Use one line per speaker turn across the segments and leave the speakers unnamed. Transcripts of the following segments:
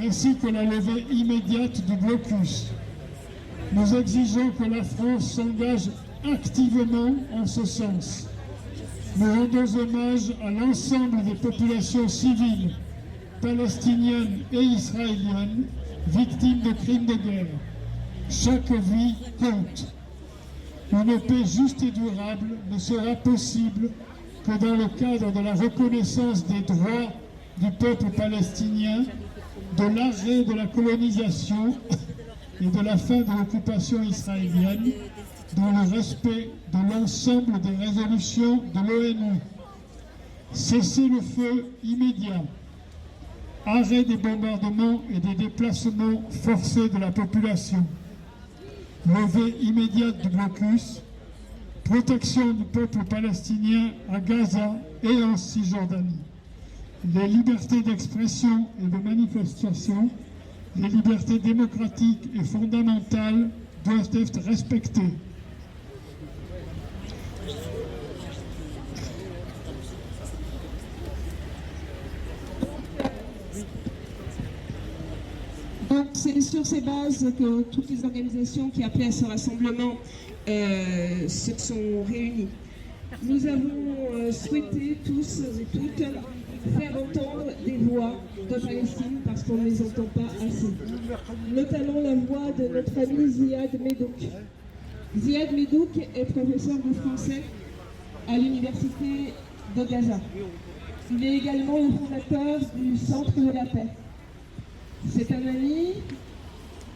ainsi que la levée immédiate du blocus. Nous exigeons que la France s'engage activement en ce sens. Nous rendons hommage à l'ensemble des populations civiles, palestiniennes et israéliennes, victimes de crimes de guerre. Chaque vie compte. Une paix juste et durable ne sera possible que dans le cadre de la reconnaissance des droits du peuple palestinien, de l'arrêt de la colonisation et de la fin de l'occupation israélienne, dans le respect de l'ensemble des résolutions de l'ONU. Cessez-le-feu immédiat, arrêt des bombardements et des déplacements forcés de la population, levée immédiate du blocus, protection du peuple palestinien à Gaza et en Cisjordanie. Les libertés d'expression et de manifestation, les libertés démocratiques et fondamentales doivent être respectées.
Donc c'est sur ces bases que toutes les organisations qui appelaient à ce rassemblement se sont réunies. Nous avons souhaité tous et toutes faire entendre des voix de Palestine parce qu'on ne les entend pas assez. Notamment la voix de notre ami Ziad Medouk. Ziad Medouk est professeur de français à l'université de Gaza. Il est également le fondateur du Centre de la Paix. C'est un ami,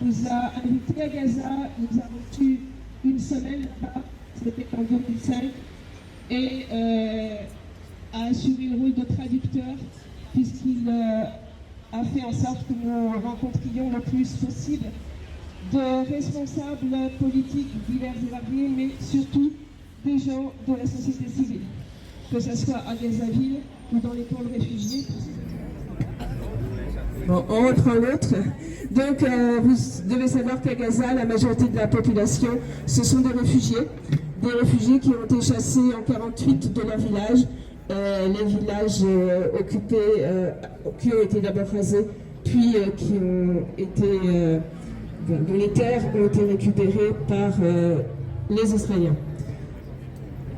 nous a invités à Gaza, nous a reçus une semaine là-bas, c'était en 2005, et a assuré le rôle de traducteur puisqu'il a fait en sorte que nous rencontrions le plus possible de responsables politiques divers et variés, mais surtout des gens de la société civile, que ce soit à Gazaville ou dans les camps de réfugiés. Bon, on reprend l'autre. Donc, vous devez savoir qu'à Gaza, la majorité de la population, ce sont des réfugiés qui ont été chassés en 1948 de leur village. Les villages occupés, qui ont été d'abord rasés, puis qui ont été, dont les terres ont été récupérées par les Israéliens.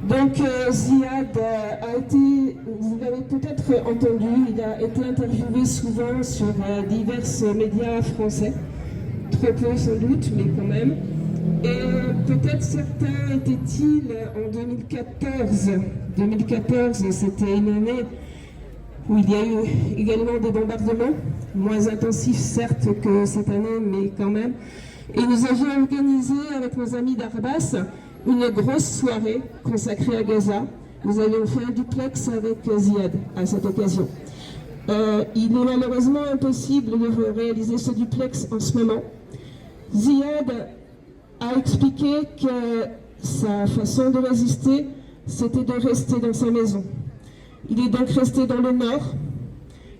Donc Ziad a été, vous l'avez peut-être entendu, il a été interviewé souvent sur divers médias français, trop peu sans doute, mais quand même. Et peut-être certains étaient-ils en 2014. 2014, c'était une année où il y a eu également des bombardements, moins intensifs certes que cette année, mais quand même. Et nous avions organisé avec nos amis d'Arbas une grosse soirée consacrée à Gaza. Nous avions fait un duplex avec Ziad à cette occasion. Il est malheureusement impossible de réaliser ce duplex en ce moment. Ziad a expliqué que sa façon de résister, c'était de rester dans sa maison. Il est donc resté dans le nord.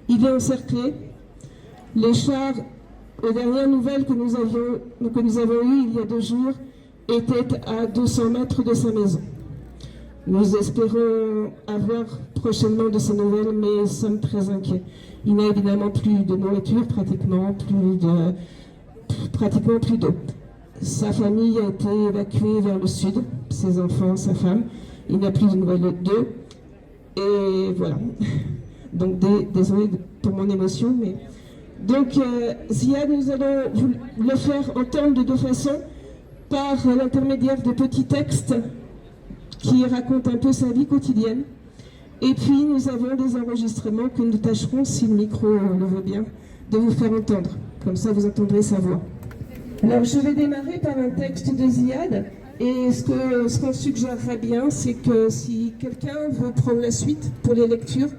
Il est encerclé. Les chars, aux dernières nouvelles que nous avons eues il y a 2 jours, était à 200 mètres de sa maison. Nous espérons avoir prochainement de ces nouvelles, mais nous sommes très inquiets. Il n'a évidemment plus de nourriture, pratiquement plus d'eau. Sa famille a été évacuée vers le sud, ses enfants, sa femme. Il n'a plus de nouvelles d'eux. Et voilà. Donc désolé pour mon émotion, mais... Donc Ziad, nous allons le faire entendre de 2 façons. Par l'intermédiaire de petits textes qui racontent un peu sa vie quotidienne. Et puis nous avons des enregistrements que nous tâcherons, si le micro le veut bien, de vous faire entendre. Comme ça vous entendrez sa voix. Alors je vais démarrer par un texte de Ziad. Et ce qu'on suggérerait bien, c'est que si quelqu'un veut prendre la suite pour les lectures,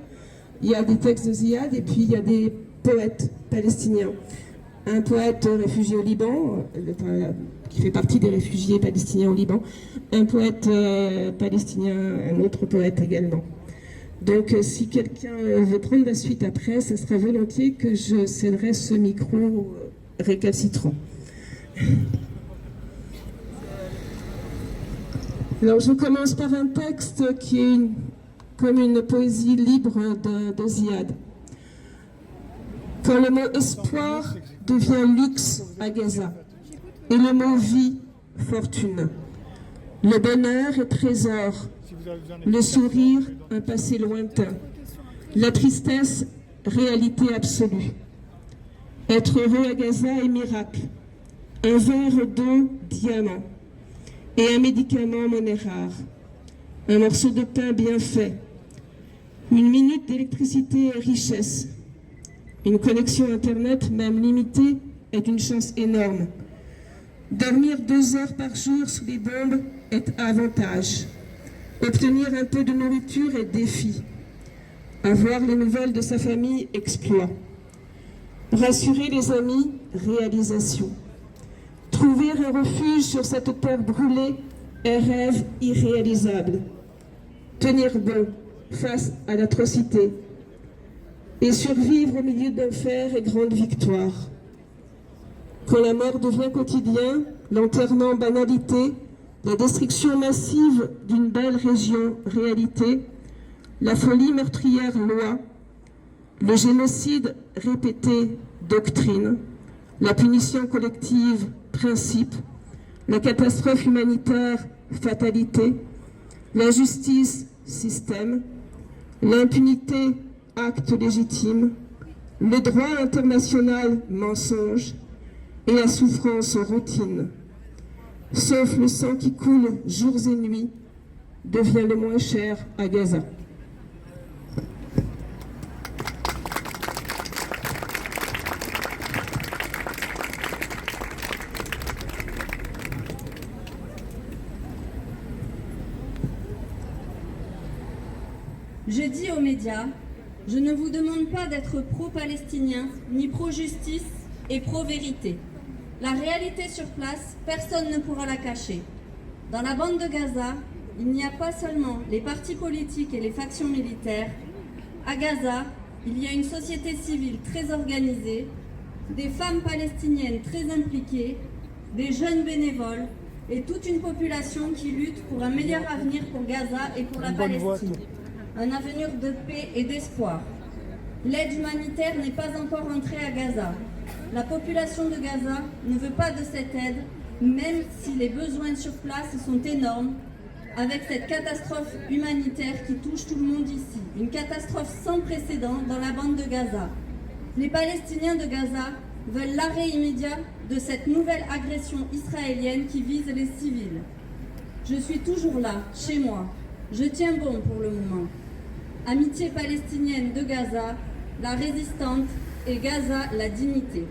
il y a des textes de Ziad et puis il y a des poètes palestiniens. Un poète réfugié au Liban, qui fait partie des réfugiés palestiniens au Liban, un poète palestinien, un autre poète également. Donc si quelqu'un veut prendre la suite après, ce sera volontiers que je céderai ce micro récalcitrant. Alors je commence par un texte qui est comme une poésie libre de Ziad. Quand le mot espoir devient luxe à Gaza et le mot vie, fortune. Le bonheur est trésor, le sourire, un passé lointain. La tristesse, réalité absolue. Être heureux à Gaza est miracle. Un verre d'eau, diamant. Et un médicament, monnaie rare. Un morceau de pain bien fait. Une minute d'électricité est richesse. Une connexion Internet, même limitée, est une chance énorme. Dormir 2 heures par jour sous les bombes est avantage. Obtenir un peu de nourriture est défi. Avoir les nouvelles de sa famille, exploit. Rassurer les amis, réalisation. Trouver un refuge sur cette terre brûlée est rêve irréalisable. Tenir bon face à l'atrocité et survivre au milieu d'un fer est grande victoire. Quand la mort devient quotidien, l'enterrement banalité, la destruction massive d'une belle région réalité, la folie meurtrière loi, le génocide répété doctrine, la punition collective principe, la catastrophe humanitaire fatalité, l'injustice système, l'impunité acte légitime, le droit international mensonge et la souffrance routine. Sauf le sang qui coule jours et nuits devient le moins cher à Gaza.
Je dis aux médias, je ne vous demande pas d'être pro-palestinien, ni pro-justice et pro-vérité. La réalité sur place, personne ne pourra la cacher. Dans la bande de Gaza, il n'y a pas seulement les partis politiques et les factions militaires. À Gaza, il y a une société civile très organisée, des femmes palestiniennes très impliquées, des jeunes bénévoles et toute une population qui lutte pour un meilleur avenir pour Gaza et pour la Palestine. Un avenir de paix et d'espoir. L'aide humanitaire n'est pas encore entrée à Gaza. La population de Gaza ne veut pas de cette aide, même si les besoins sur place sont énormes, avec cette catastrophe humanitaire qui touche tout le monde ici. Une catastrophe sans précédent dans la bande de Gaza. Les Palestiniens de Gaza veulent l'arrêt immédiat de cette nouvelle agression israélienne qui vise les civils. Je suis toujours là, chez moi. Je tiens bon pour le moment. Amitié palestinienne de Gaza, la résistante, et Gaza, la dignité.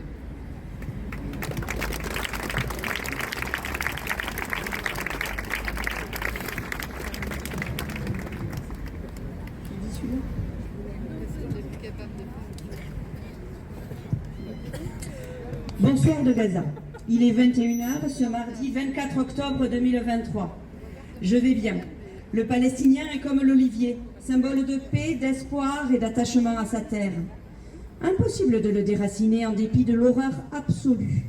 Bonsoir de Gaza. Il est 21h ce mardi 24 octobre 2023. Je vais bien. Le Palestinien est comme l'olivier, symbole de paix, d'espoir et d'attachement à sa terre. Impossible de le déraciner en dépit de l'horreur absolue.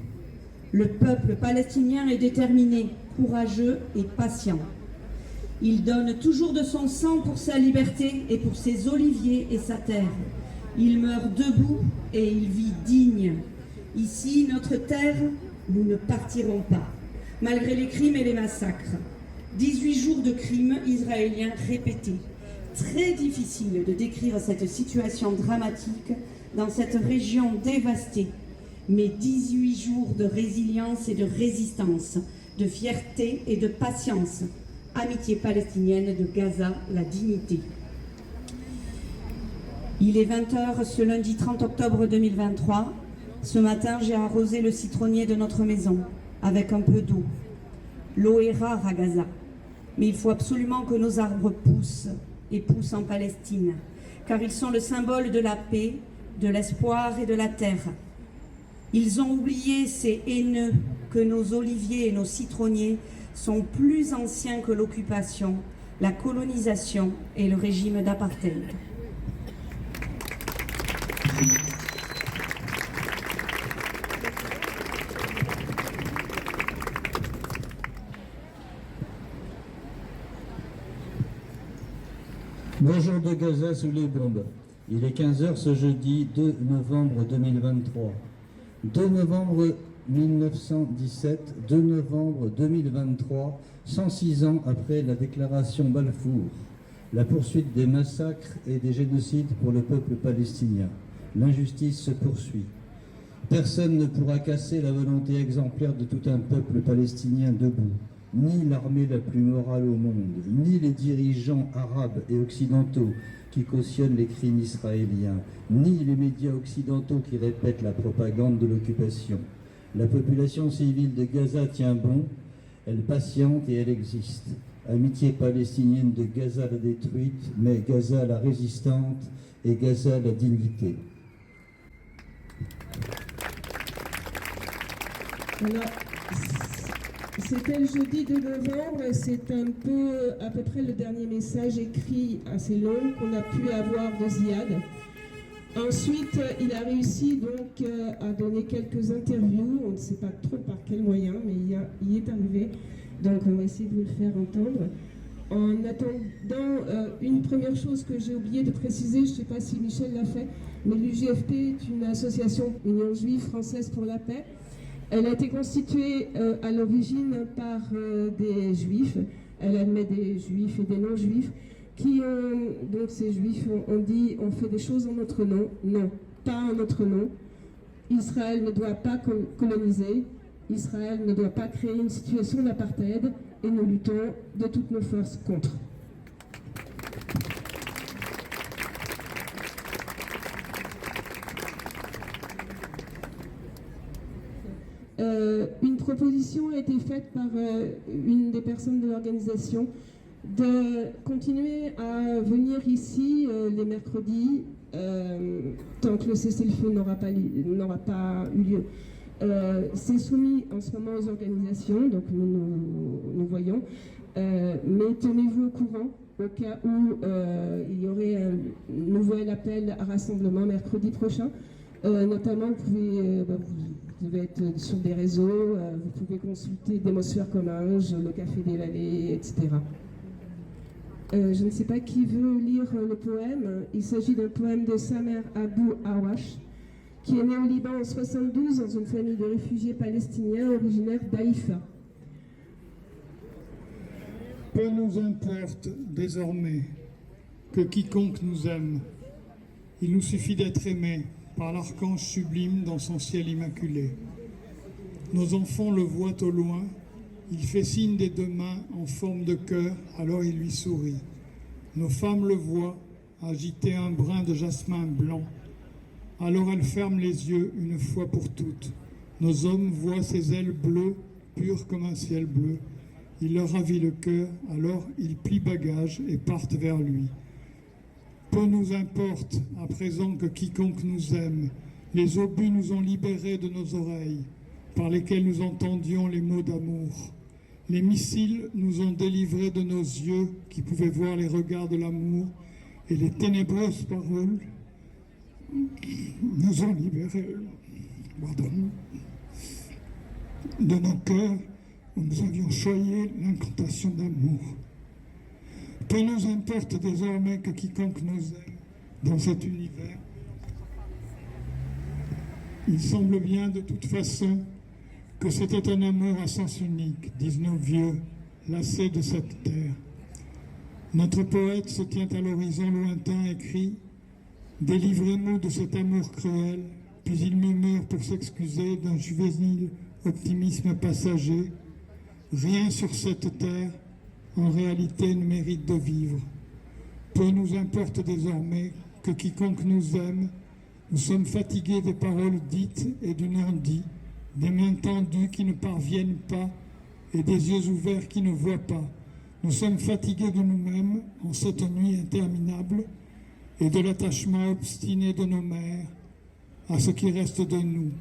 Le peuple palestinien est déterminé, courageux et patient. Il donne toujours de son sang pour sa liberté et pour ses oliviers et sa terre. Il meurt debout et il vit digne. Ici, notre terre, nous ne partirons pas, malgré les crimes et les massacres. 18 jours de crimes israéliens répétés. Très difficile de décrire cette situation dramatique dans cette région dévastée, mais 18 jours de résilience et de résistance, de fierté et de patience. Amitié palestinienne de Gaza, la dignité. Il est 20h ce lundi 30 octobre 2023. Ce matin, j'ai arrosé le citronnier de notre maison avec un peu d'eau. L'eau est rare à Gaza, mais il faut absolument que nos arbres poussent et poussent en Palestine, car ils sont le symbole de la paix, de l'espoir et de la terre. Ils ont oublié, ces haineux, que nos oliviers et nos citronniers sont plus anciens que l'occupation, la colonisation et le régime d'apartheid.
Bonjour de Gaza sous les bombes. Il est 15 heures ce jeudi 2 novembre 2023. 2 novembre 1917, 2 novembre 2023, 106 ans après la déclaration Balfour, la poursuite des massacres et des génocides pour le peuple palestinien. L'injustice se poursuit. Personne ne pourra casser la volonté exemplaire de tout un peuple palestinien debout. Ni l'armée la plus morale au monde, ni les dirigeants arabes et occidentaux qui cautionnent les crimes israéliens, ni les médias occidentaux qui répètent la propagande de l'occupation. La population civile de Gaza tient bon, elle patiente et elle existe. Amitié palestinienne de Gaza la détruite, mais Gaza la résistante et Gaza la dignité.
Alors, c'était le jeudi de novembre, c'est à peu près le dernier message écrit assez long qu'on a pu avoir de Ziad. Ensuite, il a réussi donc à donner quelques interviews, on ne sait pas trop par quel moyen, mais il y est arrivé, donc on va essayer de vous le faire entendre. En attendant, une première chose que j'ai oublié de préciser, je ne sais pas si Michel l'a fait, mais l'UJFP est une association Union Juive Française pour la Paix. Elle a été constituée à l'origine par des juifs. Elle admet des juifs et des non-juifs qui ont, donc ces juifs ont dit, on fait des choses en notre nom. Non, pas en notre nom. Israël ne doit pas coloniser. Israël ne doit pas créer une situation d'apartheid et nous luttons de toutes nos forces contre. Une proposition a été faite par une des personnes de l'organisation de continuer à venir ici les mercredis tant que le cessez-le-feu n'aura pas eu lieu. C'est soumis en ce moment aux organisations, donc nous voyons, mais tenez-vous au courant au cas où il y aurait un nouvel appel à rassemblement mercredi prochain. Notamment, vous pouvez être sur des réseaux, vous pouvez consulter Démosphère Comminges, le Café des Vallées, etc. Je ne sais pas qui veut lire le poème. Il s'agit d'un poème de Samer Abou Awash, qui est né au Liban en 1972 dans une famille de réfugiés palestiniens originaires d'Haïfa.
Peu nous importe désormais que quiconque nous aime. Il nous suffit d'être aimé par l'archange sublime dans son ciel immaculé. Nos enfants le voient au loin, il fait signe des deux mains en forme de cœur, alors il lui sourit. Nos femmes le voient, agiter un brin de jasmin blanc, alors elles ferment les yeux une fois pour toutes. Nos hommes voient ses ailes bleues, pures comme un ciel bleu. Il leur ravit le cœur, alors ils plient bagages et partent vers lui. Peu nous importe à présent que quiconque nous aime. Les obus nous ont libérés de nos oreilles, par lesquelles nous entendions les mots d'amour. Les missiles nous ont délivrés de nos yeux qui pouvaient voir les regards de l'amour, et les ténébreuses paroles nous ont libérés de nos cœurs où nous avions choyé l'incantation d'amour. Peu nous importe désormais que quiconque nous aime dans cet univers. Il semble bien de toute façon que c'était un amour à sens unique, disent nos vieux, lassés de cette terre. Notre poète se tient à l'horizon lointain et crie « Délivrez-nous de cet amour cruel », puis il murmure pour s'excuser d'un juvénile optimisme passager « Rien sur cette terre en réalité ne mérite de vivre. Peu nous importe désormais que quiconque nous aime, nous sommes fatigués des paroles dites et du non-dit, des mains tendues qui ne parviennent pas et des yeux ouverts qui ne voient pas. Nous sommes fatigués de nous-mêmes en cette nuit interminable et de l'attachement obstiné de nos mères à ce qui reste de nous,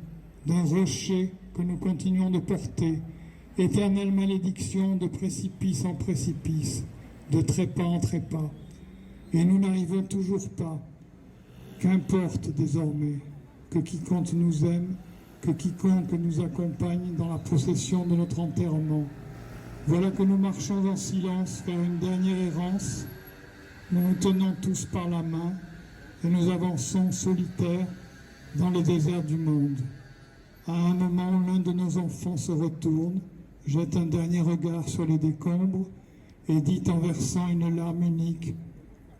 d'un rocher que nous continuons de porter, éternelle malédiction de précipice en précipice, de trépas en trépas. Et nous n'arrivons toujours pas. Qu'importe désormais que quiconque nous aime, que quiconque nous accompagne dans la procession de notre enterrement. Voilà que nous marchons en silence vers une dernière errance. Nous nous tenons tous par la main et nous avançons solitaires dans les déserts du monde. À un moment, l'un de nos enfants se retourne, jette un dernier regard sur les décombres et dit en versant une larme unique: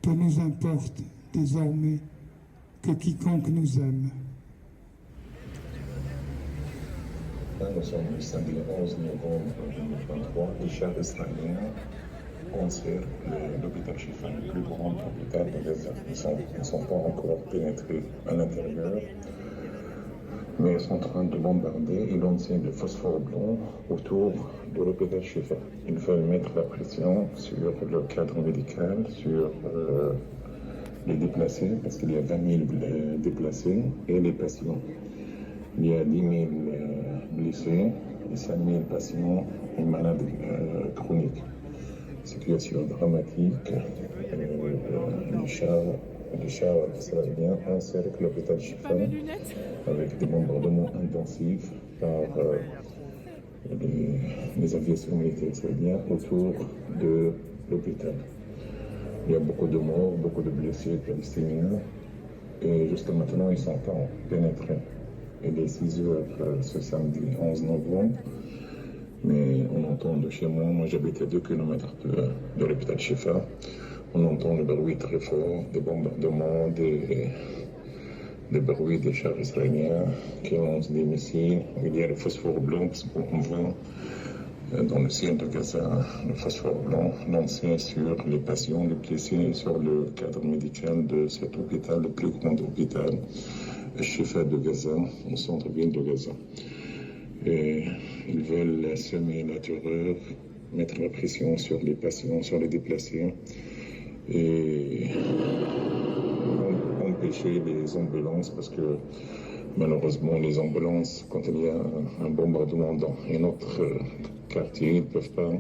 peu nous importe désormais que quiconque nous aime.
Là, nous sommes le samedi 11 novembre 2023. Les chars israéliens encerclent l'hôpital Shifa, le plus grand hôpital de Gaza. Ils ne sont pas encore pénétrés à l'intérieur, mais ils sont en train de bombarder et lancer de phosphore blanc autour de l'hôpital Shifa. Ils veulent mettre la pression sur le cadre médical, sur les déplacés, parce qu'il y a 20 000 déplacés, et les patients. Il y a 10 000 blessés et 5 000 patients et malades chroniques. Situation dramatique. Les chars israéliens encerclent l'hôpital Shifa avec des bombardements intensifs par les aviations militaires israéliennes autour de l'hôpital. Il y a beaucoup de morts, beaucoup de blessés palestiniens et jusqu'à maintenant ils sont pas pénétrés. Il est 6 heures ce samedi 11 novembre, mais on entend de chez moi j'habite à 2 km de l'hôpital Shifa, on entend le bruit très fort des bombardements, des bruits des chars israéliens qui lancent des missiles. Il y a le phosphore blanc parce qu'on voit dans le ciel de Gaza le phosphore blanc lancé sur les patients, les blessés, sur le cadre médical de cet hôpital, le plus grand hôpital Shifa de Gaza, au centre-ville de Gaza. Et ils veulent semer la terreur, mettre la pression sur les patients, sur les déplacés et empêcher les ambulances parce que malheureusement les ambulances, quand il y a un bombardement dans un autre quartier, ils ne peuvent pas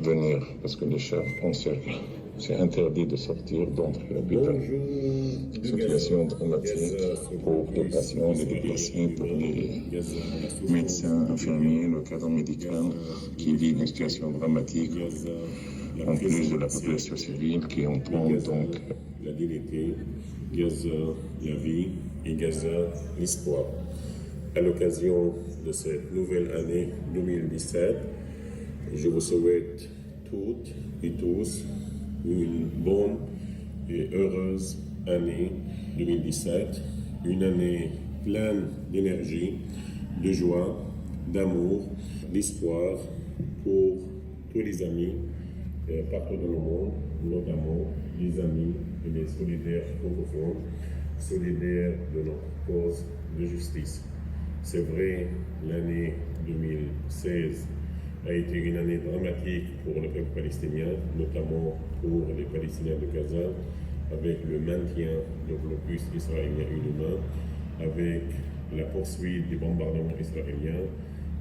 venir parce que les chars encerclent. C'est interdit de sortir, d'entrer à l'hôpital. Situation dramatique pour les patients, les déplacés, pour les médecins, infirmiers, le cadre médical qui vit une situation dramatique, en plus de la population civile qui entend donc
la dignité, Gaza, la vie et Gaza, l'espoir. À l'occasion de cette nouvelle année 2017, je vous souhaite toutes et tous une bonne et heureuse année 2017, une année pleine d'énergie, de joie, d'amour, d'espoir pour tous les amis partout dans le monde, notamment les amis et les solidaires francophones, solidaires de notre cause de justice. C'est vrai, l'année 2016 a été une année dramatique pour le peuple palestinien, notamment pour les Palestiniens de Gaza, avec le maintien du blocus israélien inhumain, avec la poursuite des bombardements israéliens,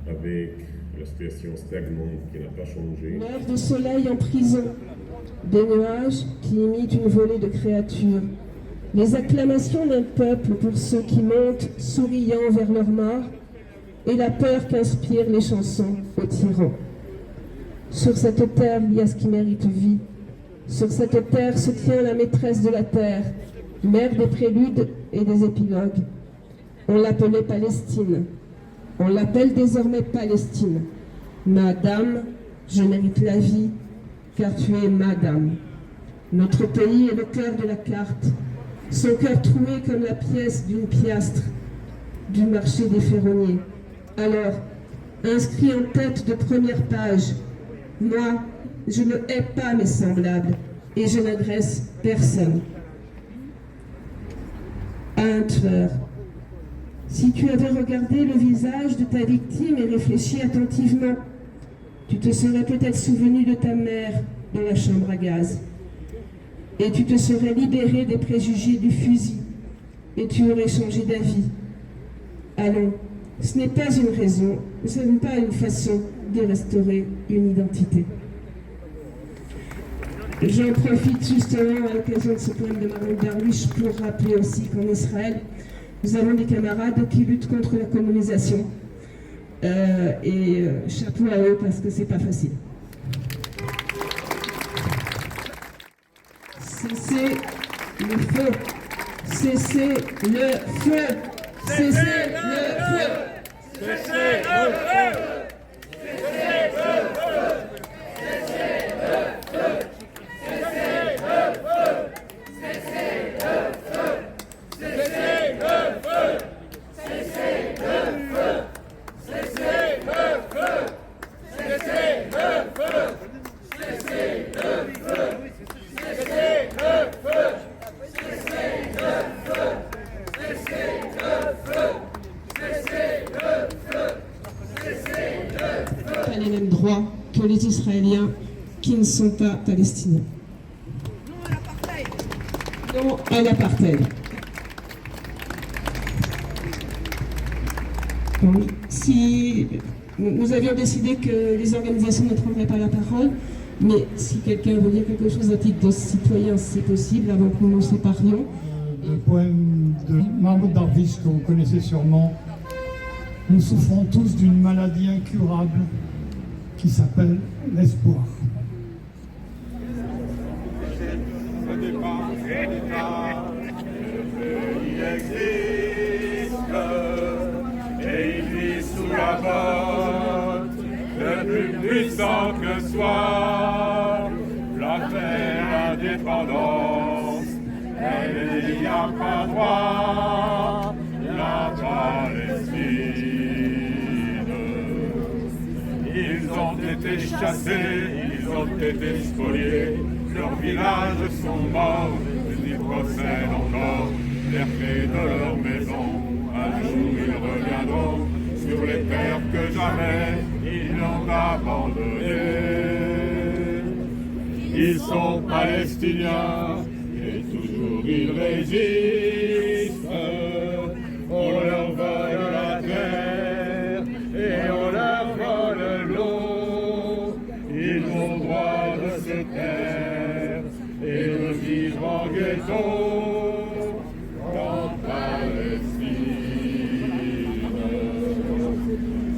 avec la situation stagnante qui n'a pas changé.
Une heure de soleil en prison, des nuages qui imitent une volée de créatures, les acclamations d'un peuple pour ceux qui montent souriant vers leur mort, et la peur qu'inspirent les chansons aux tyrans. Sur cette terre, il y a ce qui mérite vie. Sur cette terre se tient la maîtresse de la terre, mère des préludes et des épilogues. On l'appelait Palestine. On l'appelle désormais Palestine. Madame, je mérite la vie, car tu es madame. Notre pays est le cœur de la carte, son cœur troué comme la pièce d'une piastre du marché des ferronniers. Alors, inscrit en tête de première page, moi, je ne hais pas mes semblables et je n'agresse personne. À un tueur, si tu avais regardé le visage de ta victime et réfléchi attentivement, tu te serais peut-être souvenu de ta mère dans la chambre à gaz. Et tu te serais libéré des préjugés du fusil et tu aurais changé d'avis. Allons. Ce n'est pas une raison, ce n'est pas une façon de restaurer une identité. J'en profite justement à l'occasion de ce poème de Maroun Darwish pour rappeler aussi qu'en Israël, nous avons des camarades qui luttent contre la colonisation. Chapeau à eux parce que c'est pas facile. Cessez le feu. Cessez le feu. Cessez le feu.
Cessez le feu.
Pas les mêmes droits que les Israéliens qui ne sont pas palestiniens. Non à l'apartheid. Bon, si nous avions décidé que les organisations ne prendraient pas la parole, mais si quelqu'un veut dire quelque chose à titre de citoyen, c'est possible, avant que nous nous séparions.
Le poème de Mahmoud Darwish que vous connaissez sûrement. Nous souffrons tous d'une maladie incurable qui s'appelle l'espoir.
Il existe et il vit sous la botte, le plus puissant que soit la terre indépendance. Elle n'y a pas droit, la Palestine. Ils ont été chassés, ils ont été spoliés, leurs villages sont morts, ils y procèdent encore, les clés de leur maison. Un jour ils reviendront sur les terres que jamais ils n'ont abandonnées. Ils sont palestiniens et toujours ils résistent. On leur vole la terre et on leur vole l'eau. Ils ont droit de se taire et de vivre en ghetto en Palestine.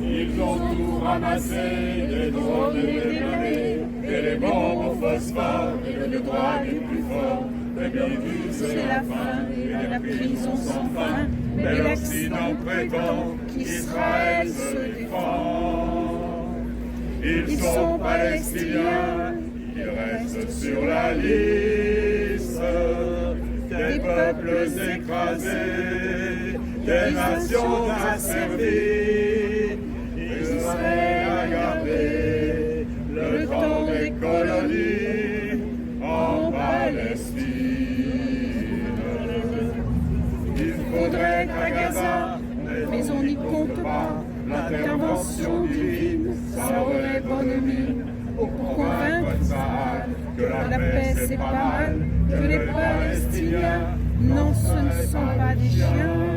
Ils ont tout ramassé, des drones et des blindés, et les bombes au phosphore, et le droit du plus fort. Le but c'est la fin, et la prison sans fin, mais l'Occident prétend qu'Israël se défend. Ils sont palestiniens, ils restent sur la liste des peuples écrasés, des nations asservies. Israël a gardé le temps des colonies en Palestine. Il faudrait qu'à Gaza, mais on n'y compte pas, l'intervention divine, ça aurait bonne mine pour convaincre Tsahal que la paix c'est pas mal, que les Palestiniens, non ce ne sont pas des chiens.